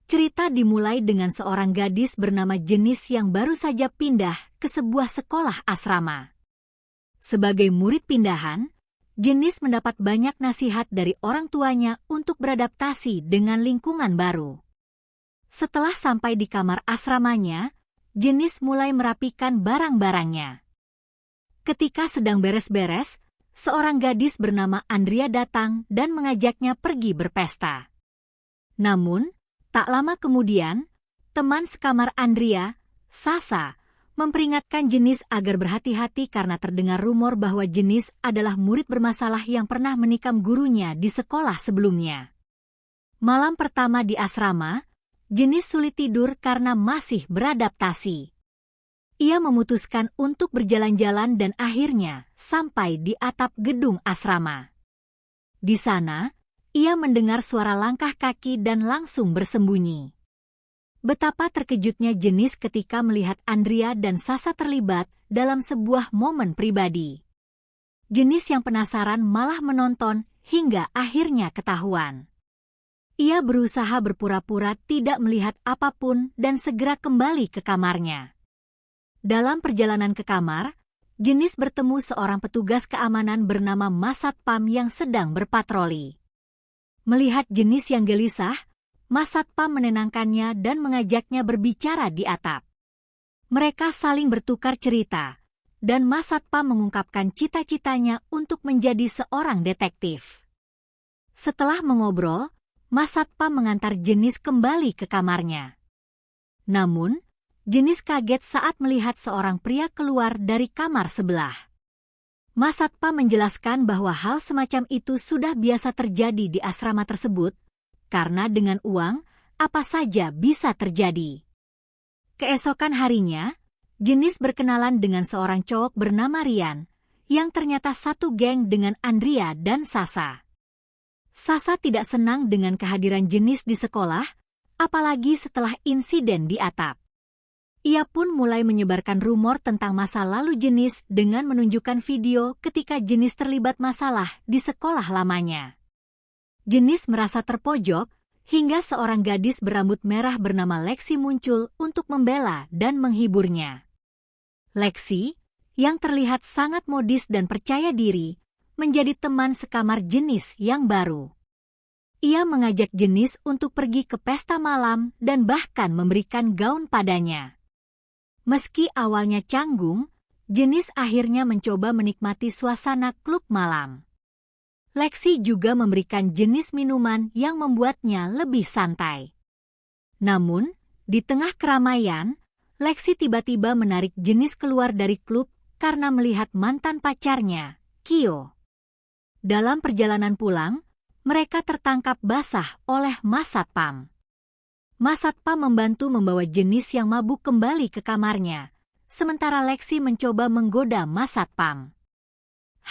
Cerita dimulai dengan seorang gadis bernama Jenis yang baru saja pindah ke sebuah sekolah asrama. Sebagai murid pindahan, Jenis mendapat banyak nasihat dari orang tuanya untuk beradaptasi dengan lingkungan baru. Setelah sampai di kamar asramanya, Jenis mulai merapikan barang-barangnya. Ketika sedang beres-beres, seorang gadis bernama Andrea datang dan mengajaknya pergi berpesta. Namun, tak lama kemudian, teman sekamar Andrea, Sasa, memperingatkan Jenis agar berhati-hati karena terdengar rumor bahwa Jenis adalah murid bermasalah yang pernah menikam gurunya di sekolah sebelumnya. Malam pertama di asrama, Jenis sulit tidur karena masih beradaptasi. Ia memutuskan untuk berjalan-jalan dan akhirnya sampai di atap gedung asrama. Di sana, ia mendengar suara langkah kaki dan langsung bersembunyi. Betapa terkejutnya Jenis ketika melihat Andrea dan Sasa terlibat dalam sebuah momen pribadi. Jenis yang penasaran malah menonton hingga akhirnya ketahuan. Ia berusaha berpura-pura tidak melihat apapun dan segera kembali ke kamarnya. Dalam perjalanan ke kamar, Jenis bertemu seorang petugas keamanan bernama Mas Satpam yang sedang berpatroli. Melihat Jenis yang gelisah, Mas Satpam menenangkannya dan mengajaknya berbicara di atap. Mereka saling bertukar cerita, dan Mas Satpam mengungkapkan cita-citanya untuk menjadi seorang detektif. Setelah mengobrol, Mas Satpam mengantar Jenis kembali ke kamarnya. Namun, Jenis kaget saat melihat seorang pria keluar dari kamar sebelah. Mas Satpam menjelaskan bahwa hal semacam itu sudah biasa terjadi di asrama tersebut, karena dengan uang, apa saja bisa terjadi. Keesokan harinya, Jenis berkenalan dengan seorang cowok bernama Rian, yang ternyata satu geng dengan Andrea dan Sasa. Sasa tidak senang dengan kehadiran Jenis di sekolah, apalagi setelah insiden di atap. Ia pun mulai menyebarkan rumor tentang masa lalu Jenis dengan menunjukkan video ketika Jenis terlibat masalah di sekolah lamanya. Jenis merasa terpojok hingga seorang gadis berambut merah bernama Lexi muncul untuk membela dan menghiburnya. Lexi, yang terlihat sangat modis dan percaya diri, menjadi teman sekamar Jenis yang baru. Ia mengajak Jenis untuk pergi ke pesta malam dan bahkan memberikan gaun padanya. Meski awalnya canggung, Jenis akhirnya mencoba menikmati suasana klub malam. Lexi juga memberikan Jenis minuman yang membuatnya lebih santai. Namun, di tengah keramaian, Lexi tiba-tiba menarik Jenis keluar dari klub karena melihat mantan pacarnya, Kyo. Dalam perjalanan pulang, mereka tertangkap basah oleh Mas Satpam. Mas Satpam membantu membawa Jenis yang mabuk kembali ke kamarnya, sementara Lexi mencoba menggoda Mas Satpam.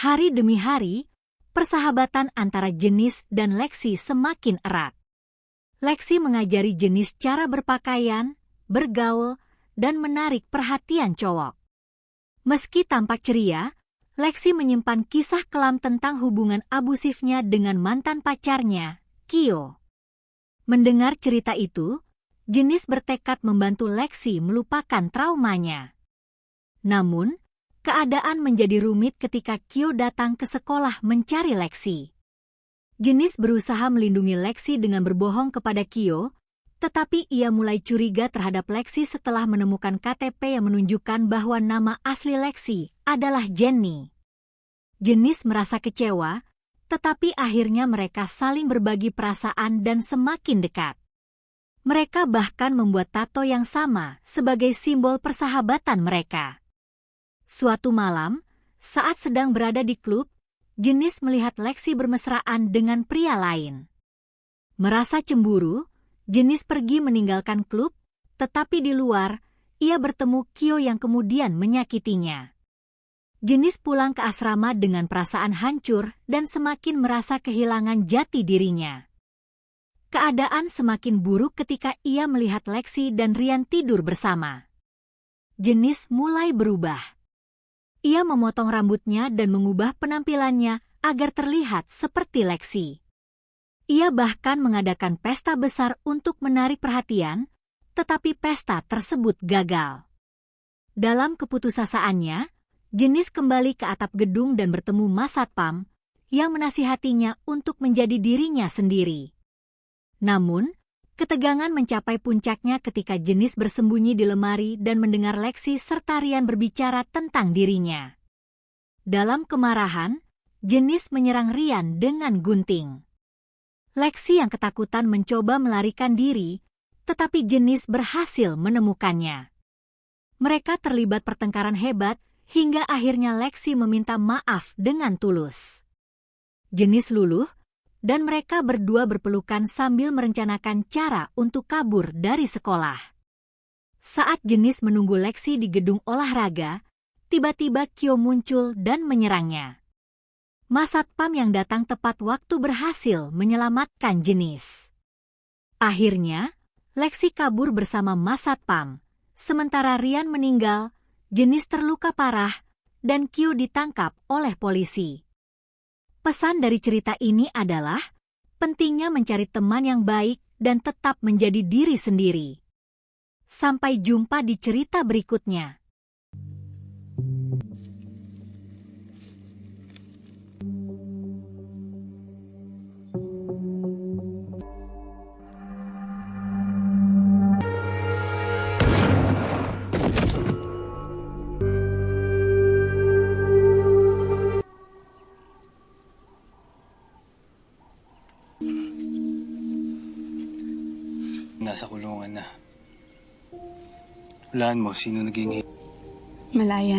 Hari demi hari, persahabatan antara Jenis dan Lexi semakin erat. Lexi mengajari Jenis cara berpakaian, bergaul, dan menarik perhatian cowok. Meski tampak ceria, Lexi menyimpan kisah kelam tentang hubungan abusifnya dengan mantan pacarnya, Kyo. Mendengar cerita itu, Jenis bertekad membantu Lexi melupakan traumanya. Namun, keadaan menjadi rumit ketika Kyo datang ke sekolah mencari Lexi. Jenis berusaha melindungi Lexi dengan berbohong kepada Kyo, tetapi ia mulai curiga terhadap Lexi setelah menemukan KTP yang menunjukkan bahwa nama asli Lexi adalah Jenny. Jenis merasa kecewa, tetapi akhirnya mereka saling berbagi perasaan dan semakin dekat. Mereka bahkan membuat tato yang sama sebagai simbol persahabatan mereka. Suatu malam, saat sedang berada di klub, Jenis melihat Lexi bermesraan dengan pria lain. Merasa cemburu, Jenis pergi meninggalkan klub, tetapi di luar, ia bertemu Kyo yang kemudian menyakitinya. Jenis pulang ke asrama dengan perasaan hancur dan semakin merasa kehilangan jati dirinya. Keadaan semakin buruk ketika ia melihat Lexi dan Rian tidur bersama. Jenis mulai berubah. Ia memotong rambutnya dan mengubah penampilannya agar terlihat seperti Lexi. Ia bahkan mengadakan pesta besar untuk menarik perhatian, tetapi pesta tersebut gagal. Dalam keputusasaan,nya, Jenis kembali ke atap gedung dan bertemu Mas Satpam yang menasihatinya untuk menjadi dirinya sendiri. Namun, ketegangan mencapai puncaknya ketika Jenis bersembunyi di lemari dan mendengar Lexi serta Rian berbicara tentang dirinya. Dalam kemarahan, Jenis menyerang Rian dengan gunting. Lexi yang ketakutan mencoba melarikan diri, tetapi Jenis berhasil menemukannya. Mereka terlibat pertengkaran hebat hingga akhirnya Lexi meminta maaf dengan tulus. Jenis luluh, dan mereka berdua berpelukan sambil merencanakan cara untuk kabur dari sekolah. Saat Jenis menunggu Lexi di gedung olahraga, tiba-tiba Kyo muncul dan menyerangnya. Mas Satpam yang datang tepat waktu berhasil menyelamatkan Jenis. Akhirnya, Lexi kabur bersama Mas Satpam, sementara Rian meninggal, Jenis terluka parah, dan Kyo ditangkap oleh polisi. Pesan dari cerita ini adalah pentingnya mencari teman yang baik dan tetap menjadi diri sendiri. Sampai jumpa di cerita berikutnya. Nasa kulungan na. Hulaan mo, sino naging Malayan.